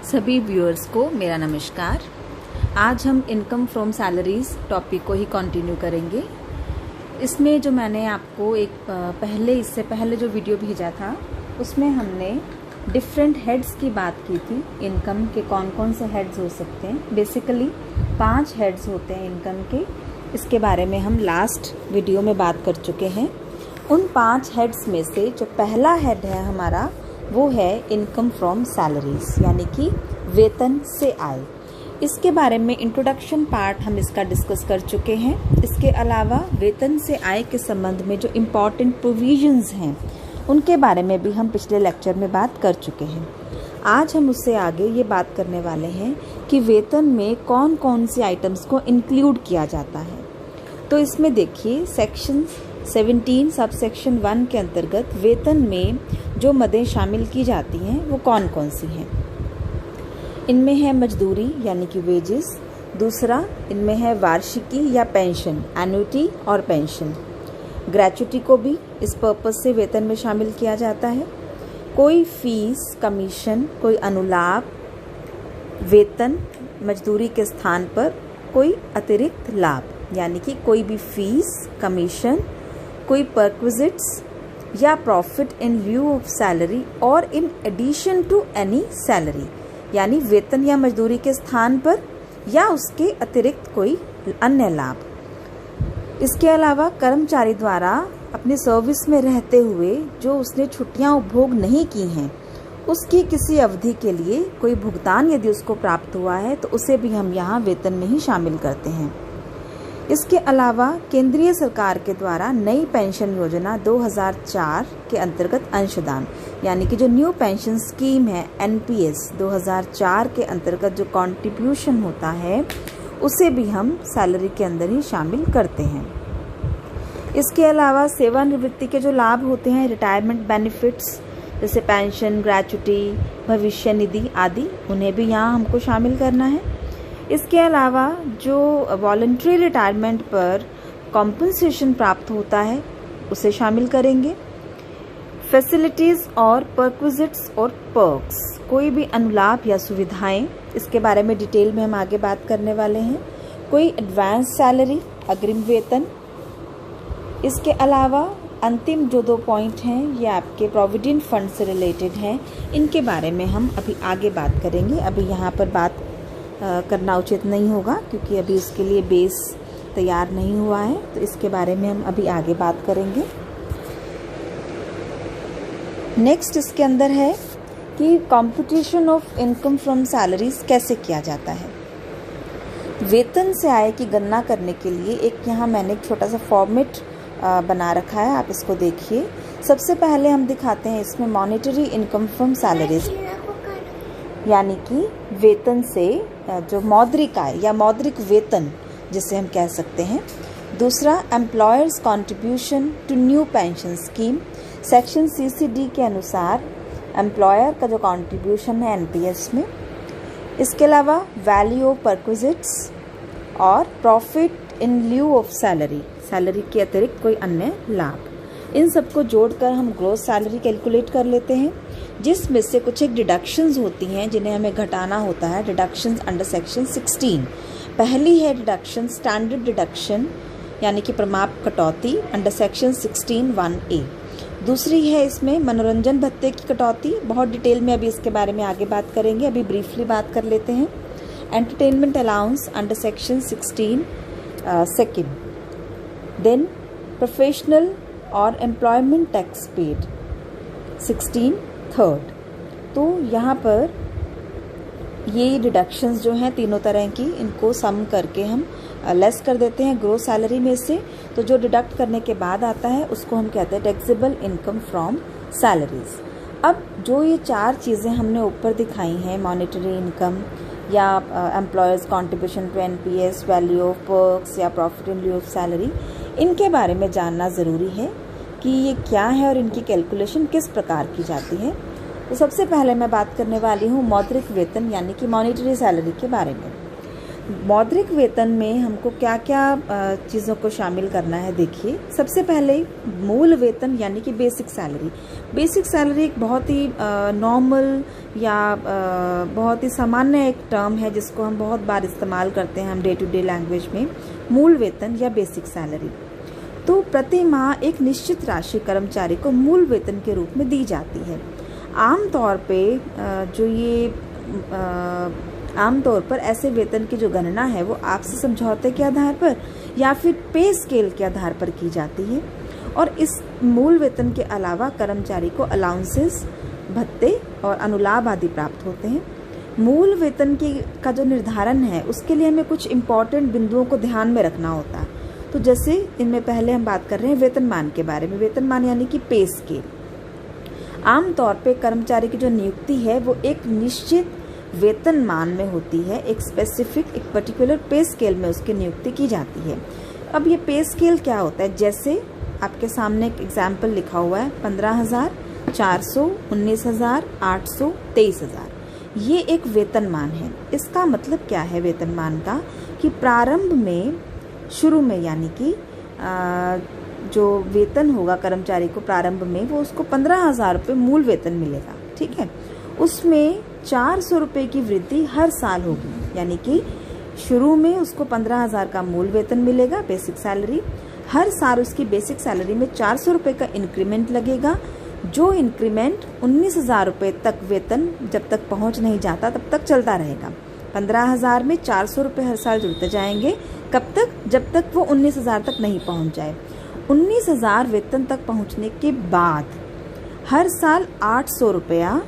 सभी व्यूअर्स को मेरा नमस्कार। आज हम इनकम फ्रॉम सैलरीज टॉपिक को ही कंटिन्यू करेंगे। इसमें जो मैंने आपको इससे पहले जो वीडियो भेजा था उसमें हमने डिफरेंट हेड्स की बात की थी। इनकम के कौन कौन से हेड्स हो सकते हैं। बेसिकली 5 हेड्स होते हैं इनकम के। इसके बारे में हम लास्ट वीडियो में बात कर चुके हैं। उन 5 हेड्स में से जो पहला हेड है हमारा वो है इनकम फ्रॉम सैलरीज, यानी कि वेतन से आय। इसके बारे में इंट्रोडक्शन पार्ट हम इसका डिस्कस कर चुके हैं। इसके अलावा वेतन से आय के संबंध में जो इम्पॉर्टेंट प्रोविजंस हैं उनके बारे में भी हम पिछले लेक्चर में बात कर चुके हैं। आज हम उससे आगे ये बात करने वाले हैं कि वेतन में कौन कौन सी आइटम्स को इंक्लूड किया जाता है। तो इसमें देखिए सेक्शन 17 सब सेक्शन 1 के अंतर्गत वेतन में जो मदें शामिल की जाती हैं वो कौन कौन सी हैं। इनमें है मजदूरी यानी कि वेजेस। दूसरा इनमें है वार्षिकी या पेंशन, एन्युटी और पेंशन। ग्रेच्युटी को भी इस पर्पस से वेतन में शामिल किया जाता है। कोई फीस, कमीशन, कोई अनुलाभ, वेतन, मजदूरी के स्थान पर कोई अतिरिक्त लाभ, यानी कि कोई भी फीस, कमीशन, कोई परक्विजिट्स या profit in lieu of salary और in addition to any salary, यानी वेतन या मजदूरी के स्थान पर या उसके अतिरिक्त कोई अन्य लाभ। इसके अलावा कर्मचारी द्वारा अपनी सर्विस में रहते हुए जो उसने छुट्टियां उपभोग नहीं की हैं उसकी किसी अवधि के लिए कोई भुगतान यदि उसको प्राप्त हुआ है तो उसे भी हम यहाँ वेतन में ही शामिल करते हैं। इसके अलावा केंद्रीय सरकार के द्वारा नई पेंशन योजना 2004 के अंतर्गत अंशदान, यानी कि जो न्यू पेंशन स्कीम है NPS 2004 के अंतर्गत जो कंट्रीब्यूशन होता है उसे भी हम सैलरी के अंदर ही शामिल करते हैं। इसके अलावा सेवानिवृत्ति के जो लाभ होते हैं, रिटायरमेंट बेनिफिट्स जैसे पेंशन, ग्रेच्युटी, भविष्य निधि आदि, उन्हें भी यहाँ हमको शामिल करना है। इसके अलावा जो वॉलंटरी रिटायरमेंट पर कॉम्पनसेशन प्राप्त होता है उसे शामिल करेंगे। फैसिलिटीज़ और परक्विजिट्स और पर्क्स, कोई भी अनुलाभ या सुविधाएं, इसके बारे में डिटेल में हम आगे बात करने वाले हैं। कोई एडवांस सैलरी, अग्रिम वेतन। इसके अलावा अंतिम जो 2 पॉइंट हैं ये आपके प्रोविडेंट फंड से रिलेटेड हैं। इनके बारे में हम अभी आगे बात करेंगे। अभी यहाँ पर बात करना उचित नहीं होगा क्योंकि अभी इसके लिए बेस तैयार नहीं हुआ है, तो इसके बारे में हम अभी आगे बात करेंगे। नेक्स्ट इसके अंदर है कि computation of income from salaries कैसे किया जाता है। वेतन से आय की गणना करने के लिए यहाँ मैंने एक छोटा सा फॉर्मेट बना रखा है, आप इसको देखिए। सबसे पहले हम दिखाते हैं इसमें मॉनेटरी इनकम फ्रॉम सैलरीज, यानी कि वेतन से जो मौद्रिक आय या मौद्रिक वेतन जिसे हम कह सकते हैं। दूसरा employers contribution to new pension scheme, section CCD के अनुसार एम्प्लॉयर का जो कंट्रीब्यूशन है NPS में। इसके अलावा वैल्यू ऑफ परक्विजिट्स और profit in lieu of salary, salary के अतिरिक्त कोई अन्य लाभ। इन सबको जोड़कर हम ग्रॉस सैलरी कैलकुलेट कर लेते हैं, जिसमें से कुछ एक डिडक्शंस होती हैं जिन्हें हमें घटाना होता है। Deductions under section 16। पहली है डिडक्शन स्टैंडर्ड डिडक्शन, यानी कि प्रमाप कटौती अंडर सेक्शन 16(1)(a). दूसरी है इसमें मनोरंजन भत्ते की कटौती। बहुत डिटेल में अभी इसके बारे में आगे बात करेंगे, अभी ब्रीफली बात कर लेते हैं। Entertainment allowance under section 16(2). Then professional और एम्प्लॉयमेंट टैक्स पेड 16(3). तो यहाँ पर ये डिडक्शंस जो हैं तीनों तरह की, इनको सम करके हम लेस कर देते हैं ग्रोस सैलरी में से। तो जो डिडक्ट करने के बाद आता है उसको हम कहते हैं टैक्सेबल इनकम फ्रॉम सैलरीज। अब जो ये 4 चीज़ें हमने ऊपर दिखाई हैं, मॉनेटरी इनकम या employer's contribution to NPS, value of perks या profit in lieu of salary, इनके बारे में जानना ज़रूरी है कि ये क्या है और इनकी कैलकुलेशन किस प्रकार की जाती है। तो सबसे पहले मैं बात करने वाली हूँ मौद्रिक वेतन यानी कि मॉनेटरी सैलरी के बारे में। मौद्रिक वेतन में हमको क्या क्या चीज़ों को शामिल करना है, देखिए। सबसे पहले मूल वेतन यानी कि बेसिक सैलरी। बेसिक सैलरी एक बहुत ही नॉर्मल या बहुत ही सामान्य एक टर्म है जिसको हम बहुत बार इस्तेमाल करते हैं हम डे टू डे लैंग्वेज में, मूल वेतन या बेसिक सैलरी। तो प्रति माह एक निश्चित राशि कर्मचारी को मूल वेतन के रूप में दी जाती है। आमतौर पर ऐसे वेतन की जो गणना है वो आपसी समझौते के आधार पर या फिर पे स्केल के आधार पर की जाती है। और इस मूल वेतन के अलावा कर्मचारी को अलाउंसेस, भत्ते और अनुलाभ आदि प्राप्त होते हैं। मूल वेतन का जो निर्धारण है उसके लिए हमें कुछ इम्पॉर्टेंट बिंदुओं को ध्यान में रखना होता है। तो जैसे इनमें पहले हम बात कर रहे हैं वेतनमान के बारे में। वेतनमान यानी कि पे स्केल। आमतौर पे कर्मचारी की जो नियुक्ति है वो एक निश्चित वेतनमान में होती है, एक स्पेसिफिक, एक पर्टिकुलर पे स्केल में उसकी नियुक्ति की जाती है। अब ये पे स्केल क्या होता है, जैसे आपके सामने एक एग्जाम्पल लिखा हुआ है 15,000, 400, 19,000, 800, 23,000। ये एक वेतनमान है। इसका मतलब क्या है वेतनमान का, कि प्रारंभ में, शुरू में, यानी कि जो वेतन होगा कर्मचारी को प्रारंभ में, वो उसको 15,000 रुपये मूल वेतन मिलेगा, ठीक है। उसमें 400 रुपये की वृद्धि हर साल होगी, यानी कि शुरू में उसको 15,000 का मूल वेतन मिलेगा, बेसिक सैलरी। हर साल उसकी बेसिक सैलरी में 400 रुपये का इंक्रीमेंट लगेगा, जो इंक्रीमेंट 19,000 रुपये तक वेतन जब तक पहुंच नहीं जाता तब तक चलता रहेगा। 15,000 में 400 रुपये हर साल जुड़ते जाएंगे, कब तक, जब तक वो 19,000 तक नहीं पहुंच जाए। 19,000 वेतन तक पहुंचने के बाद हर साल 800 रुपया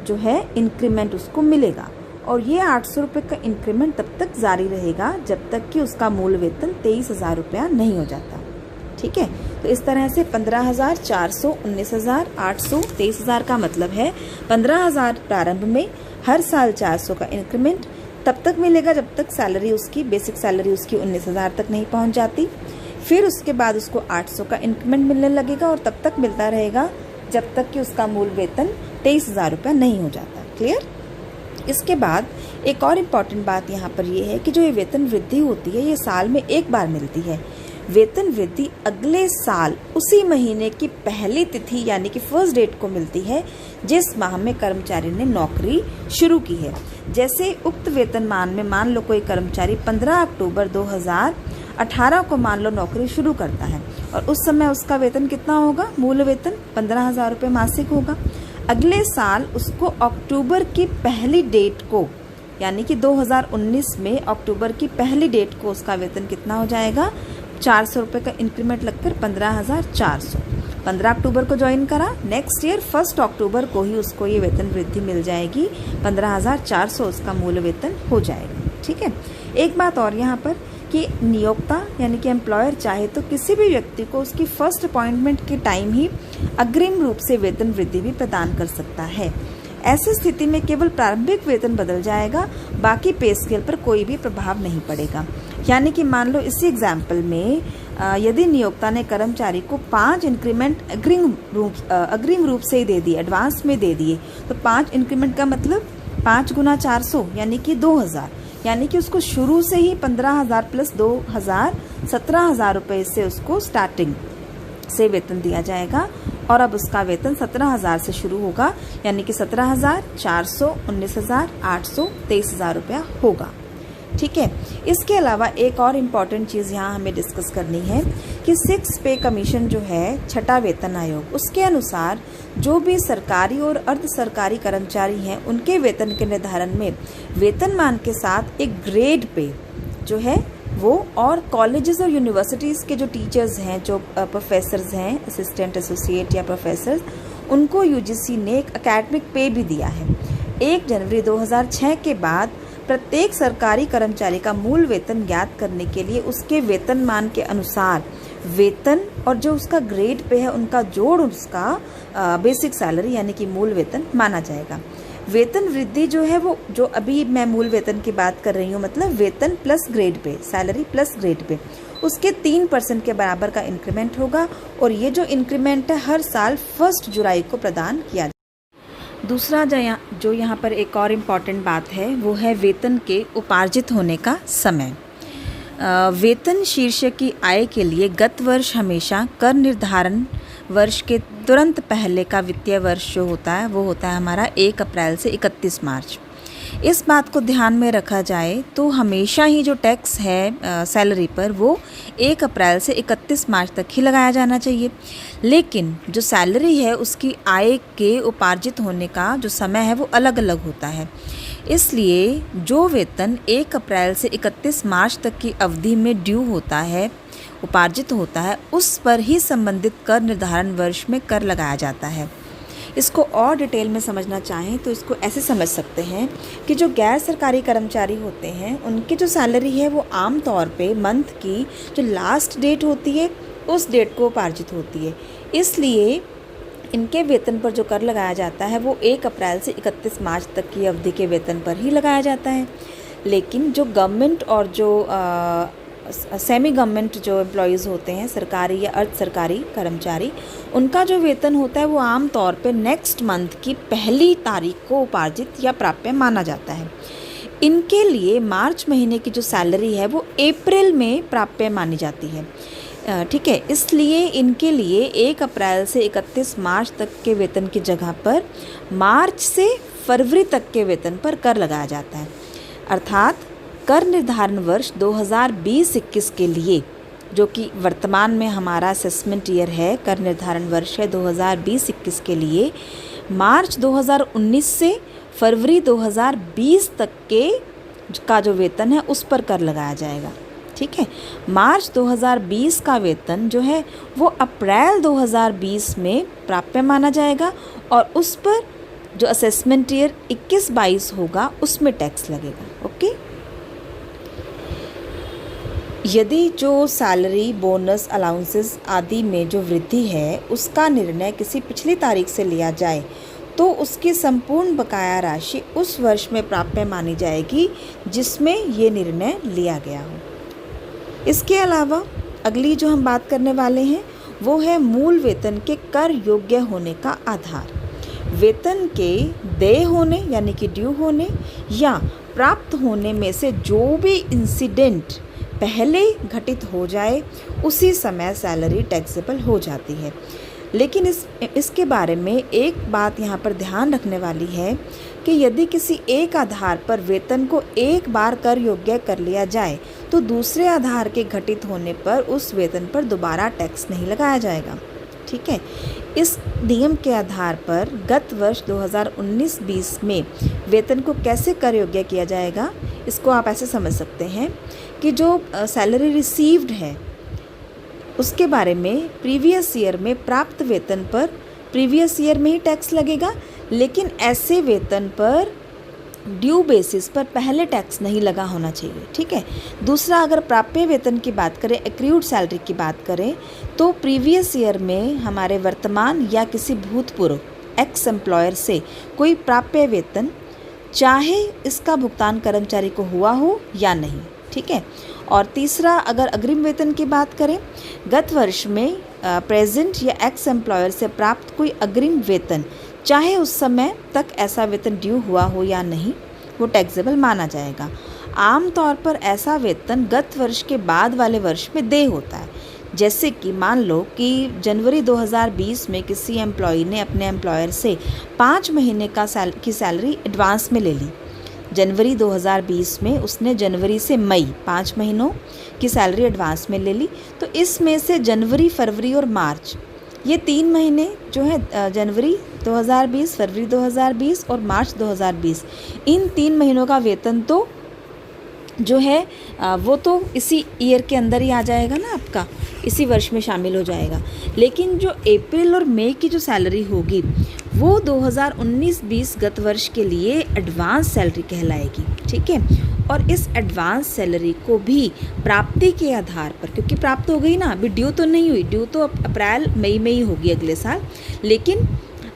जो है इंक्रीमेंट उसको मिलेगा, और ये 800 रुपये का इंक्रीमेंट तब तक जारी रहेगा जब तक कि उसका मूल वेतन 23,000 रुपया नहीं हो जाता, ठीक है। तो इस तरह से 15,000, 400, 19,000, 800, 23,000 का मतलब है 15,000 प्रारंभ में, हर साल 400 का इंक्रीमेंट तब तक मिलेगा जब तक सैलरी उसकी, बेसिक सैलरी उसकी 19,000 तक नहीं पहुंच जाती। फिर उसके बाद उसको 800 का इंक्रीमेंट मिलने लगेगा और तब तक मिलता रहेगा जब तक कि उसका मूल वेतन 23,000 रुपया नहीं हो जाता। क्लियर। इसके बाद एक और इम्पॉर्टेंट बात यहाँ पर ये है कि जो ये वेतन वृद्धि होती है ये साल में एक बार मिलती है। वेतन वृद्धि अगले साल उसी महीने की पहली तिथि यानी कि फर्स्ट डेट को मिलती है जिस माह में कर्मचारी ने नौकरी शुरू की है। जैसे उक्त वेतनमान में मान लो कोई कर्मचारी 15 अक्टूबर 2018 को मान लो नौकरी शुरू करता है और उस समय उसका वेतन कितना होगा, मूल वेतन 15,000 रुपये मासिक होगा। अगले साल उसको अक्टूबर की पहली डेट को यानी कि 2019 में अक्टूबर की पहली डेट को उसका वेतन कितना हो जाएगा, 400 रुपये का इंक्रीमेंट लगकर 15,400। 15 अक्टूबर को ज्वाइन करा, नेक्स्ट ईयर 1 अक्टूबर को ही उसको ये वेतन वृद्धि मिल जाएगी, 15,400 उसका मूल वेतन हो जाएगा। ठीक है। एक बात और यहाँ पर कि नियोक्ता यानी कि एम्प्लॉयर चाहे तो किसी भी व्यक्ति को उसकी फर्स्ट अपॉइंटमेंट के टाइम ही अग्रिम रूप से वेतन वृद्धि भी प्रदान कर सकता है। ऐसी स्थिति में केवल प्रारंभिक वेतन बदल जाएगा, बाकी पे स्केल पर कोई भी प्रभाव नहीं पड़ेगा। यानी कि मान लो इसी एग्जाम्पल में यदि नियोक्ता ने कर्मचारी को 5 इंक्रीमेंट अग्रिम रूप से ही दे दिए, एडवांस में दे दिए, तो 5 इंक्रीमेंट का मतलब 5 गुना 400 यानी कि 2,000, यानी कि उसको शुरू से ही 15,000 प्लस 2,000 17,000 रुपये से उसको स्टार्टिंग से वेतन दिया जाएगा और अब उसका वेतन 17,000 से शुरू होगा, यानी कि 17,400, 19,800, 23,000 रुपया होगा। ठीक है। इसके अलावा एक और इम्पॉर्टेंट चीज़ यहाँ हमें डिस्कस करनी है कि 6 पे कमीशन जो है, छठा वेतन आयोग, उसके अनुसार जो भी सरकारी और अर्ध सरकारी कर्मचारी हैं उनके वेतन के निर्धारण में वेतनमान के साथ एक ग्रेड पे जो है वो, और कॉलेजेस और यूनिवर्सिटीज़ के जो टीचर्स हैं, जो प्रोफेसर्स हैं, असिस्टेंट, एसोसिएट या प्रोफेसर्स, उनको यूजीसी ने एक एकेडमिक पे भी दिया है। 1 जनवरी 2006 के बाद प्रत्येक सरकारी कर्मचारी का मूल वेतन ज्ञात करने के लिए उसके वेतनमान के अनुसार वेतन और जो उसका ग्रेड पे है उनका जोड़ उसका बेसिक सैलरी यानी कि मूल वेतन माना जाएगा। वेतन वृद्धि जो है वो, जो अभी मैं मूल वेतन की बात कर रही हूँ, मतलब वेतन plus grade pay, salary plus grade pay, उसके 3% के बराबर का इंक्रीमेंट होगा और ये जो इंक्रीमेंट है हर साल 1 जुलाई को प्रदान किया। दूसरा जो यहाँ पर एक और इम्पॉर्टेंट बात है वो है वेतन के उपार्जित होने का समय। वेतन शीर्षक की आय के लिए गत वर्ष हमेशा कर निर्धारण वर्ष के तुरंत पहले का वित्तीय वर्ष जो होता है वो होता है हमारा 1 अप्रैल से 31 मार्च। इस बात को ध्यान में रखा जाए तो हमेशा ही जो टैक्स है सैलरी पर वो 1 अप्रैल से 31 मार्च तक ही लगाया जाना चाहिए। लेकिन जो सैलरी है उसकी आय के उपार्जित होने का जो समय है वो अलग अलग होता है। इसलिए जो वेतन 1 अप्रैल से 31 मार्च तक की अवधि में ड्यू होता है, उपार्जित होता है, उस पर ही संबंधित कर निर्धारण वर्ष में कर लगाया जाता है। इसको और डिटेल में समझना चाहें तो इसको ऐसे समझ सकते हैं कि जो गैर सरकारी कर्मचारी होते हैं उनकी जो सैलरी है वो आम तौर पे मंथ की जो लास्ट डेट होती है उस डेट को उपार्जित होती है। इसलिए इनके वेतन पर जो कर लगाया जाता है वो 1 अप्रैल से 31 मार्च तक की अवधि के वेतन पर ही लगाया जाता है। लेकिन जो गवर्नमेंट और जो सेमी गवर्नमेंट जो एम्प्लॉयज़ होते हैं, सरकारी या अर्ध सरकारी कर्मचारी, उनका जो वेतन होता है वो आम तौर पे नेक्स्ट मंथ की पहली तारीख को उपार्जित या प्राप्य माना जाता है। इनके लिए मार्च महीने की जो सैलरी है वो अप्रैल में प्राप्य मानी जाती है। ठीक है, इसलिए इनके लिए 1 अप्रैल से 31 मार्च तक के वेतन की जगह पर मार्च से फरवरी तक के वेतन पर कर लगाया जाता है। अर्थात कर निर्धारण वर्ष 2020-21 के लिए, जो कि वर्तमान में हमारा असेसमेंट ईयर है, कर निर्धारण वर्ष है 2020-21 के लिए मार्च 2019 से फरवरी 2020 तक के का जो वेतन है उस पर कर लगाया जाएगा। ठीक है, मार्च 2020 का वेतन जो है वो अप्रैल 2020 में प्राप्य माना जाएगा और उस पर जो असेसमेंट ईयर 21-22 होगा उसमें टैक्स लगेगा। ओके, यदि जो सैलरी, बोनस, अलाउंसेस आदि में जो वृद्धि है उसका निर्णय किसी पिछली तारीख से लिया जाए तो उसकी संपूर्ण बकाया राशि उस वर्ष में प्राप्य मानी जाएगी जिसमें ये निर्णय लिया गया हो। इसके अलावा अगली जो हम बात करने वाले हैं वो है मूल वेतन के कर योग्य होने का आधार। वेतन के देय होने यानी कि ड्यू होने या प्राप्त होने में से जो भी इंसिडेंट पहले घटित हो जाए उसी समय सैलरी टैक्सेबल हो जाती है। लेकिन इसके बारे में एक बात यहाँ पर ध्यान रखने वाली है कि यदि किसी एक आधार पर वेतन को एक बार कर योग्य कर लिया जाए तो दूसरे आधार के घटित होने पर उस वेतन पर दोबारा टैक्स नहीं लगाया जाएगा। ठीक है, इस नियम के आधार पर गत वर्ष 2019-20 में वेतन को कैसे कर योग्य किया जाएगा, इसको आप ऐसे समझ सकते हैं कि जो सैलरी रिसीव्ड है उसके बारे में प्रीवियस ईयर में प्राप्त वेतन पर प्रीवियस ईयर में ही टैक्स लगेगा, लेकिन ऐसे वेतन पर ड्यू बेसिस पर पहले टैक्स नहीं लगा होना चाहिए। ठीक है, दूसरा, अगर प्राप्य वेतन की बात करें, एक्रूड सैलरी की बात करें, तो प्रीवियस ईयर में हमारे वर्तमान या किसी भूतपूर्व एक्स एम्प्लॉयर से कोई प्राप्य वेतन, चाहे इसका भुगतान कर्मचारी को हुआ हो या नहीं। ठीक है, और तीसरा, अगर अग्रिम वेतन की बात करें, गत वर्ष में प्रेजेंट या एक्स एम्प्लॉयर से प्राप्त कोई अग्रिम वेतन, चाहे उस समय तक ऐसा वेतन ड्यू हुआ हो या नहीं, वो टैक्सेबल माना जाएगा। आमतौर पर ऐसा वेतन गत वर्ष के बाद वाले वर्ष में देय होता है। जैसे कि मान लो कि जनवरी 2020 में किसी एम्प्लॉई ने अपने एम्प्लॉयर से 5 महीने की सैलरी एडवांस में ले ली। जनवरी 2020 में उसने जनवरी से मई 5 महीनों की सैलरी एडवांस में ले ली, तो इसमें से जनवरी, फरवरी और मार्च, ये 3 महीने जो है जनवरी 2020, फरवरी 2020 और मार्च 2020, इन 3 महीनों का वेतन तो जो है वो तो इसी ईयर के अंदर ही आ जाएगा ना, आपका इसी वर्ष में शामिल हो जाएगा। लेकिन जो अप्रैल और मई की जो सैलरी होगी वो 2019-20 गत वर्ष के लिए एडवांस सैलरी कहलाएगी। ठीक है, और इस एडवांस सैलरी को भी प्राप्ति के आधार पर, क्योंकि प्राप्त हो गई ना, अभी ड्यू तो नहीं हुई, ड्यू तो अप्रैल मई में ही होगी अगले साल, लेकिन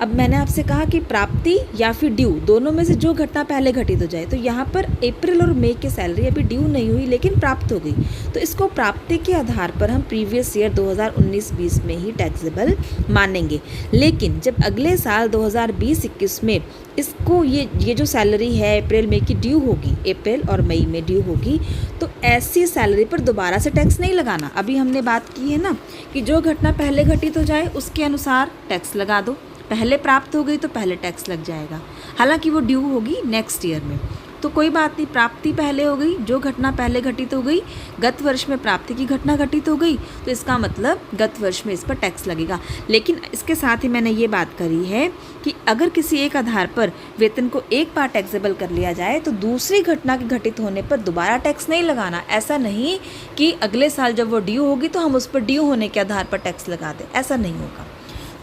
अब मैंने आपसे कहा कि प्राप्ति या फिर ड्यू, दोनों में से जो घटना पहले घटित हो जाए। तो यहाँ पर अप्रैल और मई की सैलरी अभी ड्यू नहीं हुई लेकिन प्राप्त हो गई, तो इसको प्राप्ति के आधार पर हम प्रीवियस ईयर 2019-20 में ही टैक्सेबल मानेंगे। लेकिन जब अगले साल 2020-21 में इसको ये जो सैलरी है अप्रैल मई की ड्यू होगी, अप्रैल और मई में ड्यू होगी, तो ऐसी सैलरी पर दोबारा से टैक्स नहीं लगाना। अभी हमने बात की है ना कि जो घटना पहले घटित हो जाए उसके अनुसार टैक्स लगा दो। पहले प्राप्त हो गई तो पहले टैक्स लग जाएगा, हालांकि वो ड्यू होगी नेक्स्ट ईयर में। तो कोई बात नहीं, प्राप्ति पहले हो गई, जो घटना पहले घटित हो गई, गत वर्ष में प्राप्ति की घटना घटित हो गई, तो इसका मतलब गत वर्ष में इस पर टैक्स लगेगा। लेकिन इसके साथ ही मैंने ये बात करी है कि अगर किसी एक आधार पर वेतन को एक बार टैक्सेबल कर लिया जाए तो दूसरी घटना के घटित होने पर दोबारा टैक्स नहीं लगाना। ऐसा नहीं कि अगले साल जब वो ड्यू होगी तो हम उस पर ड्यू होने के आधार पर टैक्स लगा दें, ऐसा नहीं होगा।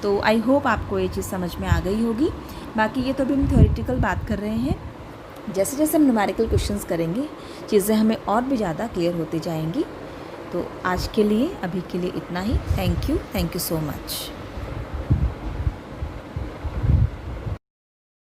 तो आई होप आपको ये चीज़ समझ में आ गई होगी। बाकी ये तो अभी हम थ्योरेटिकल बात कर रहे हैं, जैसे जैसे हम न्यूमेरिकल क्वेश्चंस करेंगे चीज़ें हमें और भी ज़्यादा क्लियर होती जाएंगी। तो आज के लिए, अभी के लिए इतना ही। Thank you so much.